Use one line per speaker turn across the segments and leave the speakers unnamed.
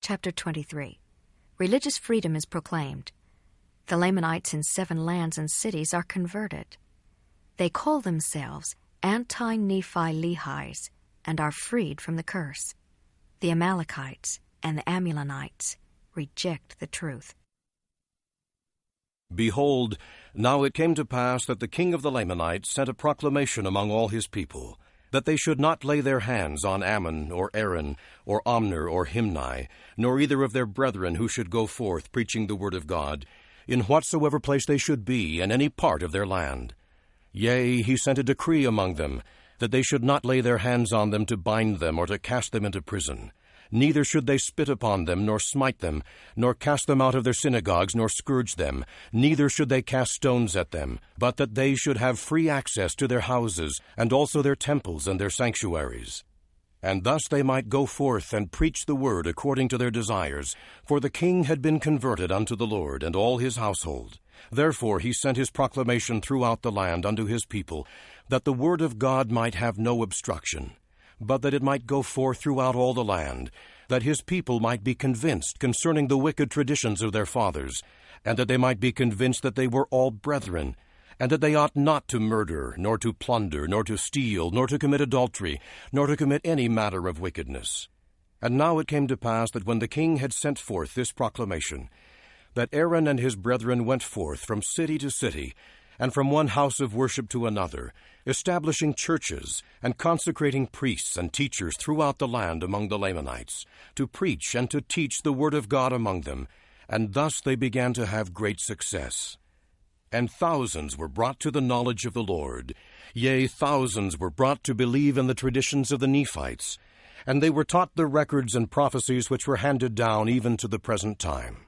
Chapter 23. Religious freedom is proclaimed. The Lamanites in 7 lands and cities are converted. They call themselves Anti-Nephi-Lehies and are freed from the curse. The Amalekites and the Amulonites reject the truth.
Behold, now it came to pass that the king of the Lamanites sent a proclamation among all his people, that they should not lay their hands on Ammon, or Aaron, or Omner, or Himni, nor either of their brethren who should go forth preaching the word of God, in whatsoever place they should be, in any part of their land. Yea, he sent a decree among them, that they should not lay their hands on them to bind them or to cast them into prison. Neither should they spit upon them, nor smite them, nor cast them out of their synagogues, nor scourge them. Neither should they cast stones at them, but that they should have free access to their houses, and also their temples and their sanctuaries. And thus they might go forth and preach the word according to their desires, for the king had been converted unto the Lord, and all his household. Therefore he sent his proclamation throughout the land unto his people, that the word of God might have no obstruction, but that it might go forth throughout all the land, that his people might be convinced concerning the wicked traditions of their fathers, and that they might be convinced that they were all brethren, and that they ought not to murder, nor to plunder, nor to steal, nor to commit adultery, nor to commit any matter of wickedness. And now it came to pass that when the king had sent forth this proclamation, that Aaron and his brethren went forth from city to city, and from one house of worship to another, establishing churches, and consecrating priests and teachers throughout the land among the Lamanites, to preach and to teach the word of God among them, and thus they began to have great success. And thousands were brought to the knowledge of the Lord, yea, thousands were brought to believe in the traditions of the Nephites, and they were taught the records and prophecies which were handed down even to the present time.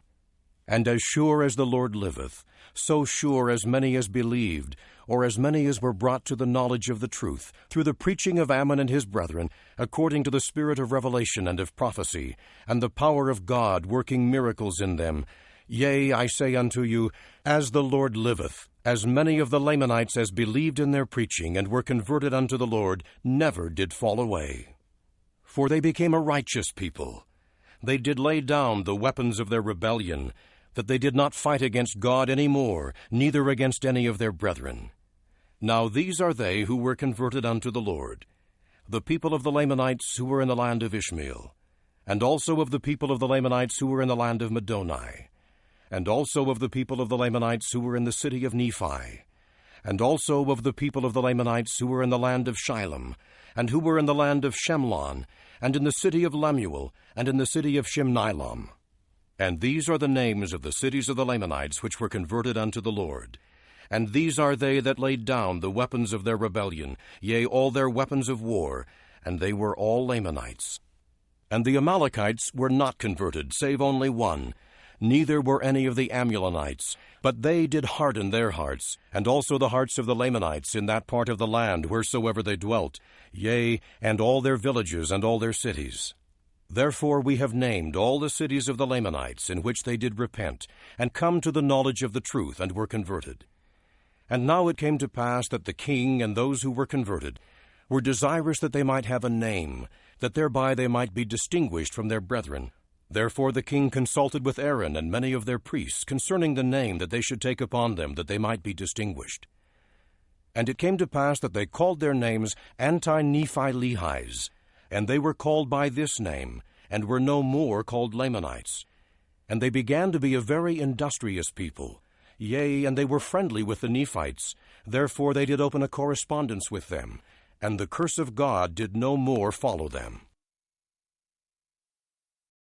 And as sure as the Lord liveth, so sure as many as believed, or as many as were brought to the knowledge of the truth, through the preaching of Ammon and his brethren, according to the spirit of revelation and of prophecy, and the power of God working miracles in them, yea, I say unto you, as the Lord liveth, as many of the Lamanites as believed in their preaching and were converted unto the Lord, never did fall away. For they became a righteous people. They did lay down the weapons of their rebellion, that they did not fight against God any more, neither against any of their brethren. Now these are they who were converted unto the Lord, the people of the Lamanites who were in the land of Ishmael, and also of the people of the Lamanites who were in the land of Middoni, and also of the people of the Lamanites who were in the city of Nephi, and also of the people of the Lamanites who were in the land of Shilom, and who were in the land of Shemlon, and in the city of Lemuel, and in the city of Shimnilam. And these are the names of the cities of the Lamanites which were converted unto the Lord. And these are they that laid down the weapons of their rebellion, yea, all their weapons of war, and they were all Lamanites. And the Amalekites were not converted, save only one, neither were any of the Amulonites, but they did harden their hearts, and also the hearts of the Lamanites in that part of the land wheresoever they dwelt, yea, and all their villages and all their cities. Therefore we have named all the cities of the Lamanites in which they did repent, and come to the knowledge of the truth, and were converted. And now it came to pass that the king and those who were converted were desirous that they might have a name, that thereby they might be distinguished from their brethren. Therefore the king consulted with Aaron and many of their priests concerning the name that they should take upon them, that they might be distinguished. And it came to pass that they called their names Anti-Nephi-Lehies, and they were called by this name, and were no more called Lamanites. And they began to be a very industrious people, yea, and they were friendly with the Nephites. Therefore they did open a correspondence with them, and the curse of God did no more follow them.